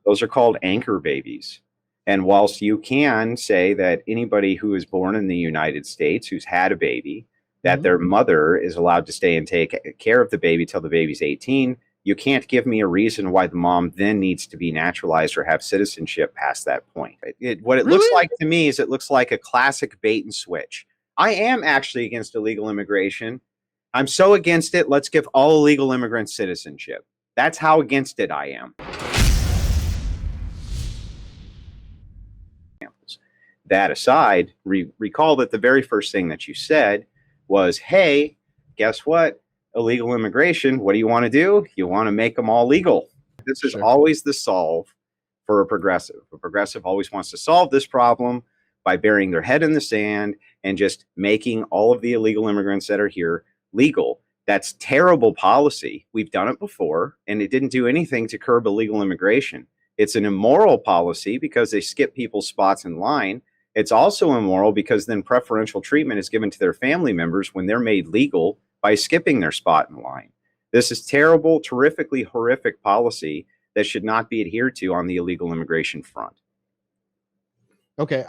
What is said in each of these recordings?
Those are called anchor babies. And whilst you can say that anybody who is born in the United States who's had a baby, that Mhm. their mother is allowed to stay and take care of the baby till the baby's 18, you can't give me a reason why the mom then needs to be naturalized or have citizenship past that point. What it looks Really? like to me is it looks like a classic bait and switch. I am actually against illegal immigration. I'm so against it. Let's give all illegal immigrants citizenship. That's how against it I am. That aside, recall that the very first thing that you said was, hey, guess what? Illegal immigration, what do you want to do? You want to make them all legal. This is Sure. always the solve for a progressive. A progressive always wants to solve this problem by burying their head in the sand and just making all of the illegal immigrants that are here legal. That's terrible policy. We've done it before, and it didn't do anything to curb illegal immigration. It's an immoral policy because they skip people's spots in line. It's also immoral because then preferential treatment is given to their family members when they're made legal by skipping their spot in line. This is terrible, terrifically horrific policy that should not be adhered to on the illegal immigration front. Okay.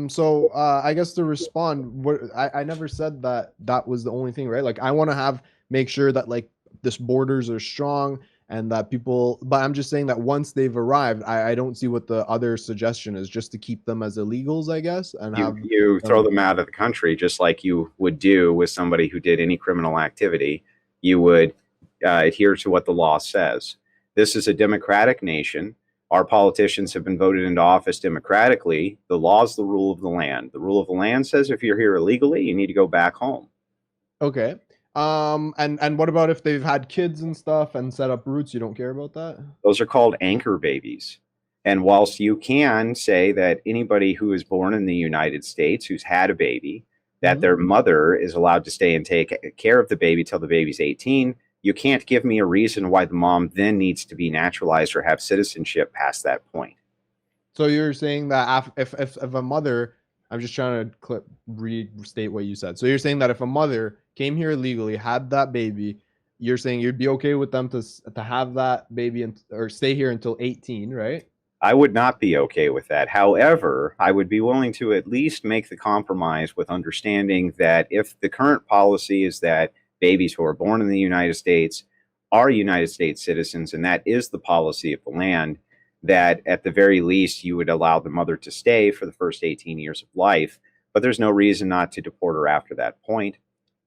So I guess to respond, what I never said that that was the only thing, right? Like I want to have make sure that like this borders are strong and that people, but I'm just saying that once they've arrived, I don't see what the other suggestion is, just to keep them as illegals, I guess, and You have you throw them. them out of the country just like you would do with somebody who did any criminal activity. You would adhere to what the law says. This is a democratic nation. Our politicians have been voted into office democratically. The law is the rule of the land. The rule of the land says if you're here illegally, you need to go back home. Okay. And what about if they've had kids and stuff and set up roots? You don't care about that? Those are called anchor babies. And whilst you can say that anybody who is born in the United States who's had a baby, that Mhm. their mother is allowed to stay and take care of the baby till the baby's 18, you can't give me a reason why the mom then needs to be naturalized or have citizenship past that point. So you're saying that if a mother, I'm just trying to restate what you said. So you're saying that if a mother came here illegally, had that baby, you're saying you'd be okay with them to have that baby and or stay here until 18, right? I would not be okay with that. However, I would be willing to at least make the compromise with understanding that if the current policy is that babies who are born in the United States are United States citizens, and that is the policy of the land, that at the very least you would allow the mother to stay for the first 18 years of life. But there's no reason not to deport her after that point.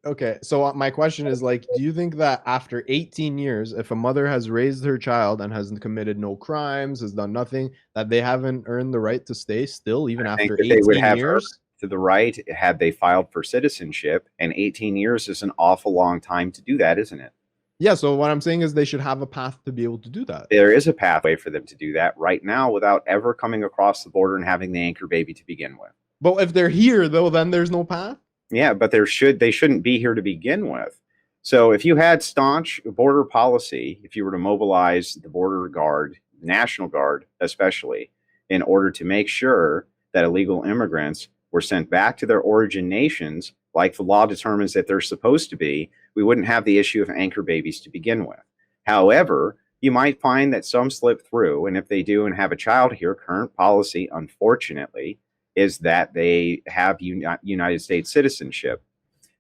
Okay, so my question is like, do you think that after 18 years, if a mother has raised her child and has committed no crimes, has done nothing, that they haven't earned the right to stay still even I think after that they would 18 have earned years? to the right had they filed for citizenship, and 18 years is an awful long time to do that, isn't it? Yeah, so what I'm saying is they should have a path to be able to do that. There is a pathway for them to do that right now without ever coming across the border and having the anchor baby to begin with. But if they're here though, then there's no path. Yeah, but they shouldn't be here to begin with. So if you had staunch border policy, if you were to mobilize the border guard, National Guard especially, in order to make sure that illegal immigrants were sent back to their origin nations, like the law determines that they're supposed to be, we wouldn't have the issue of anchor babies to begin with. However, you might find that some slip through, and if they do and have a child here, current policy, unfortunately, is that they have United States citizenship.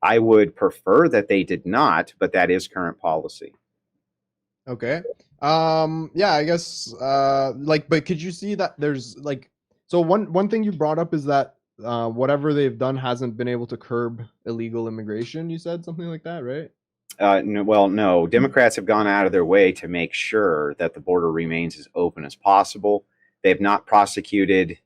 I would prefer that they did not, but that is current policy. Okay. Yeah, I guess like but could you see that there's like so one thing you brought up is that whatever they've done hasn't been able to curb illegal immigration, you said something like that, right? No, well, no. Democrats have gone out of their way to make sure that the border remains as open as possible. They've not prosecuted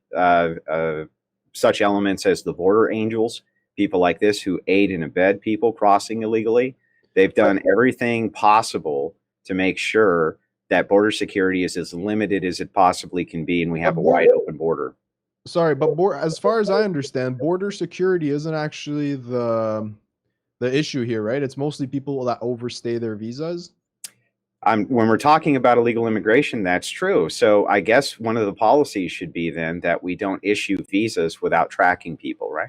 such elements as the border angels, people like this who aid and abet people crossing illegally. They've But done everything possible to make sure that border security is as limited as it possibly can be, and we but have a wide open border. sorry, but as far as I understand, border security isn't actually the issue here, right? It's mostly people that overstay their visas. When we're talking about illegal immigration, that's true. So I guess one of the policies should be then that we don't issue visas without tracking people, right?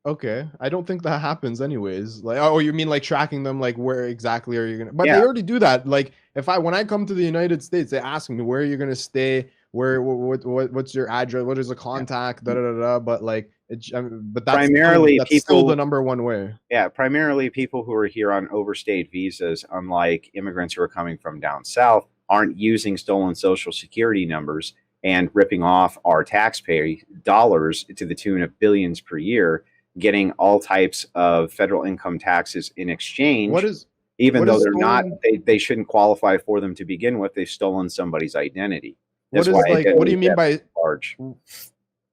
Okay, I don't think that happens anyways. Like, oh, you mean like tracking them? Like, where exactly are you gonna? But they Yeah, already do that. Like, if I when I come to the United States, they ask me where are you gonna stay, what's your address, what is a contact, da da da da. But like, but Primarily that's still the people, number one way. yeah, primarily people who are here on overstayed visas, unlike immigrants who are coming from down south, aren't using stolen social security numbers and ripping off our taxpayer dollars to the tune of billions per year, getting all types of federal income taxes in What exchange, is even what though is they're not, stolen? they shouldn't qualify for them to begin with. They've stolen somebody's identity. What That's why is like? What do identity you mean theft by? is large.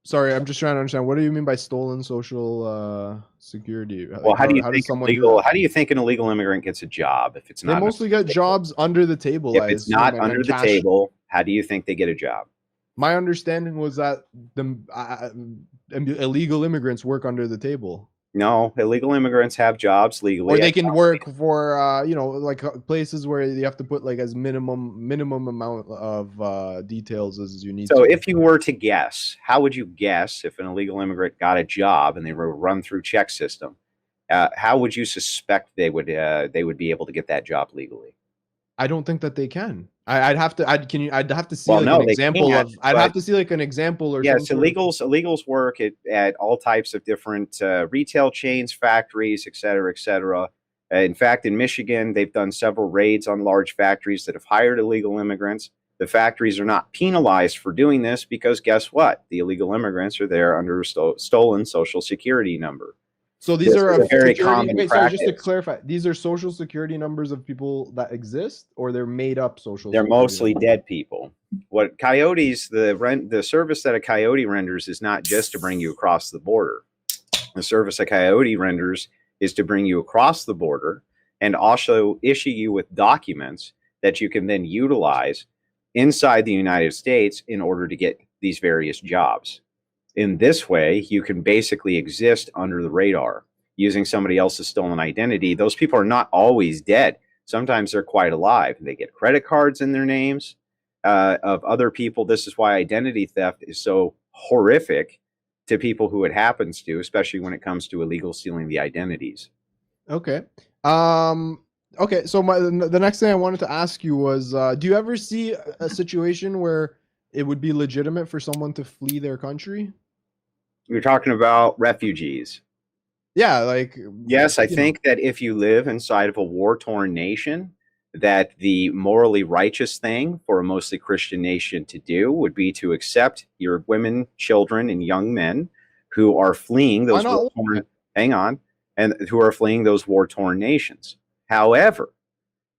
Sorry, I'm just trying to understand. What do you mean by stolen social security? Well, Like, how do you how think does someone do that? how do you think an illegal immigrant gets a job if it's They not under mostly get the table? jobs under the table, If I it's assume, not and under the cash. table, how do you think they get a job? My understanding was that the illegal immigrants work under the table, No, illegal immigrants have jobs or legally. they can work for like places where you have to put like as minimum amount of details as you need So to. if you were to guess, how would you guess if an illegal immigrant got a job and they were run through check system? How would you suspect they would be able to get that job legally? I don't think that they can. I'd have to. I'd have to see Well, like an no, they example can't. of. I'd But have to see like an example or some yes, sort of. illegals work at all types of different retail chains, factories, et cetera, et cetera. In fact, in Michigan, they've done several raids on large factories that have hired illegal immigrants. The factories are not penalized for doing this because guess what? The illegal immigrants are there under a stolen social security number. So these This are is a of very security. common Wait, sorry, just to practice. clarify, these are social security numbers of people that exist, or they're made up social They're security mostly numbers? dead people. What coyotes, the service that a coyote renders is not just to bring you across the border. The service a coyote renders is to bring you across the border and also issue you with documents that you can then utilize inside the United States in order to get these various jobs. In this way, you can basically exist under the radar using somebody else's stolen identity. Those people are not always dead. Sometimes they're quite alive. They get credit cards in their names of other people. This is why identity theft is so horrific to people who it happens to, especially when it comes to illegal stealing the identities. Okay. Okay. So the next thing I wanted to ask you was, do you ever see a situation where it would be legitimate for someone to flee their country? You're talking about refugees. Yeah, like Yes, I think that if you live inside of a war-torn nation, that the morally righteous thing for a mostly Christian nation to do would be to accept your women, children, and young men who are fleeing why those not? war-torn, hang on, and who are fleeing those war-torn nations. However,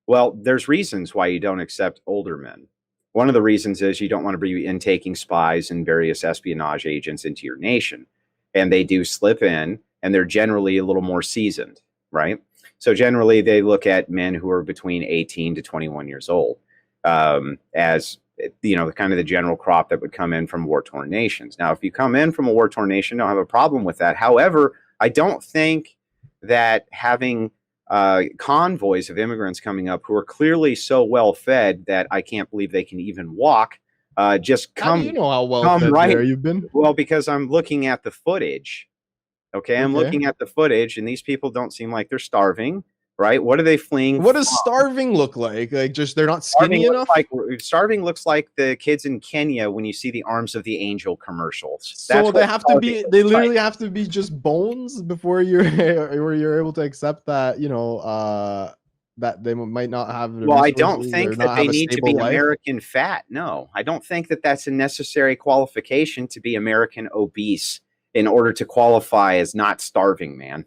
well, there's reasons why you don't accept older men. One of the reasons is you don't want to be intaking spies and various espionage agents into your nation. And they do slip in, and they're generally a little more seasoned, right? So generally, they look at men who are between 18 to 21 years old as kind of the general crop that would come in from war-torn nations. Now, if you come in from a war-torn nation, I don't have a problem with that. However, I don't think that having convoys of immigrants coming up who are clearly so well fed that I can't believe they can even walk. Just come, how do you know how well come fed right. there you've been? Well, because I'm looking at the footage. Okay, I'm Okay. looking at the footage, and these people don't seem like they're starving, right? What are they fleeing? What does starving look like? Like, just they're not skinny enough? Starving looks like the kids in Kenya when you see the Arms of the Angel commercials. So they have to be, they literally have to be just bones before you're where you're able to accept that, that they might not have the Well, I don't resources or think that not they have a need to stable be life. American fat. No, I don't think that that's a necessary qualification to be American obese in order to qualify as not starving, man.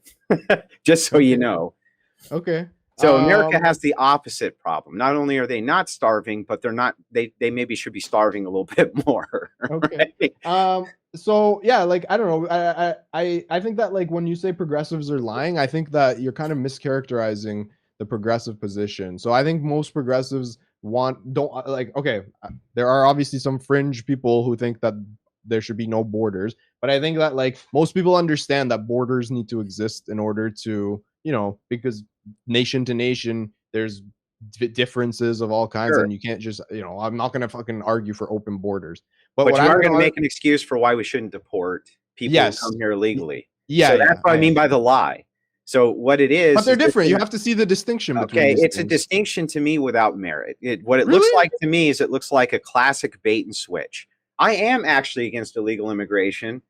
Just so you know. Okay. So America has the opposite problem. Not only are they not starving, but they're not. They maybe should be starving a little bit more. Okay. Right? So yeah, like I don't know. I think that like when you say progressives are lying, I think that you're kind of mischaracterizing the progressive position. So I think most progressives don't like, okay, there are obviously some fringe people who think that there should be no borders, but I think that like most people understand that borders need to exist in order to, because nation to nation there's differences of all kinds, Sure. and you can't just, I'm not going to fucking argue for open borders. But But what you I'm are going to gonna make an excuse for why we shouldn't deport people who Yes. come here illegally. Yeah, So yeah, that's what I mean by the lie. So what it But they're is this different. You thing- have to see the distinction between okay, these it's a things. distinction to me without merit. What it looks Really? like to me is it looks like a classic bait and switch. I am actually against illegal immigration.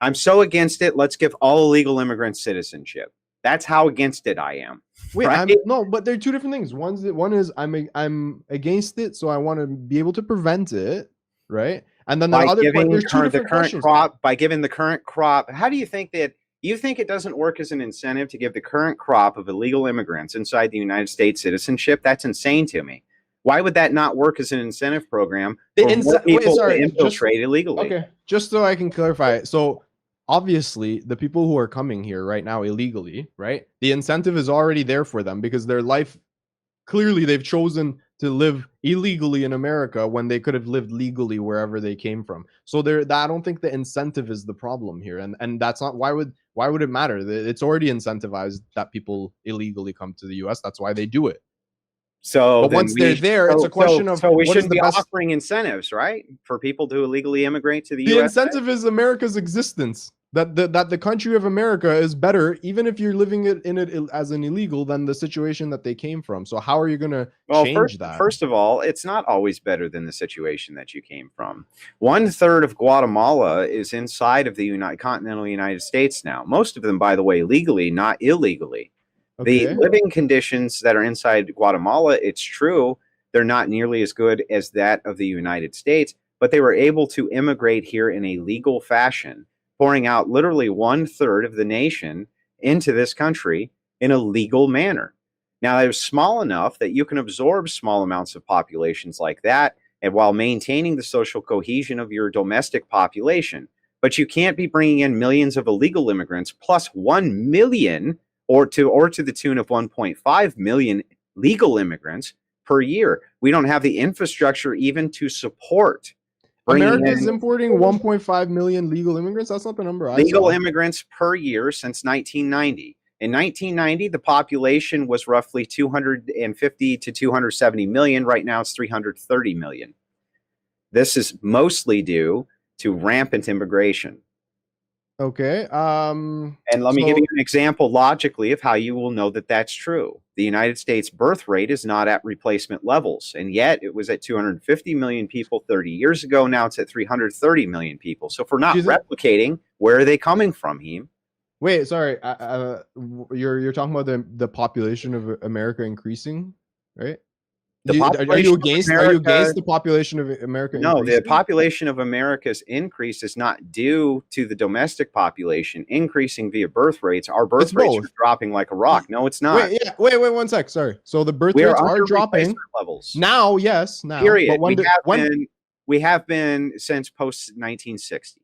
I'm so against it. Let's give all illegal immigrants citizenship. That's how against it I am. Wait, right? no, but they're two different things. One is I'm against it, so I want to be able to prevent it, right? And then the By other giving there's two the different current questions. crop, by giving the current crop, how do you think that you think it doesn't work as an incentive to give the current crop of illegal immigrants inside the United States citizenship? That's insane to me. Why would that not work as an incentive program for more people to infiltrate illegally? Okay, just so I can clarify it. So obviously, the people who are coming here right now illegally, right? The incentive is already there for them because their life, clearly they've chosen to live illegally in America when they could have lived legally wherever they came from. So I don't think the incentive is the problem here, and that's not why would it matter? It's already incentivized that people illegally come to the U.S. That's why they do it. So but once they're there, it's a question of we what is shouldn't the be best. offering incentives, right, for people to illegally immigrate to the The U.S. incentive is America's existence. That the country of America is better, even if you're living in it as an illegal, than the situation that they came from. So how are you going to change that? First of all, it's not always better than the situation that you came from. 1/3 of Guatemala is inside of the continental United States now. Most of them, by the way, legally, not illegally. Okay. The living conditions that are inside Guatemala, it's true, they're not nearly as good as that of the United States, but they were able to immigrate here in a legal fashion, pouring out literally 1/3 of the nation into this country in a legal manner. Now, it was small enough that you can absorb small amounts of populations like that, and while maintaining the social cohesion of your domestic population. But you can't be bringing in millions of illegal immigrants plus 1 million or to the tune of 1.5 million legal immigrants per year. We don't have the infrastructure even to support America is importing 1.5 million legal immigrants. That's not the number I saw. Legal immigrants per year since 1990. In 1990, the population was roughly 250 to 270 million. Right now, it's 330 million. This is mostly due to rampant immigration. Okay. And let me give you an example logically of how you will know that that's true. The United States birth rate is not at replacement levels, and yet it was at 250 million people 30 years ago. Now it's at 330 million people. So if we're not replicating, where are they coming from, Heem? Wait, sorry. You're talking about the population of America increasing, right? Are you against the population of America? No, increasing? the population of America's increase is not due to the domestic population increasing via birth rates. Our birth rates are dropping like a rock. No, it's not. Wait, 1 sec. Sorry. So the birth rates are dropping levels now. Yes, now. Period. But we have been since post 1960.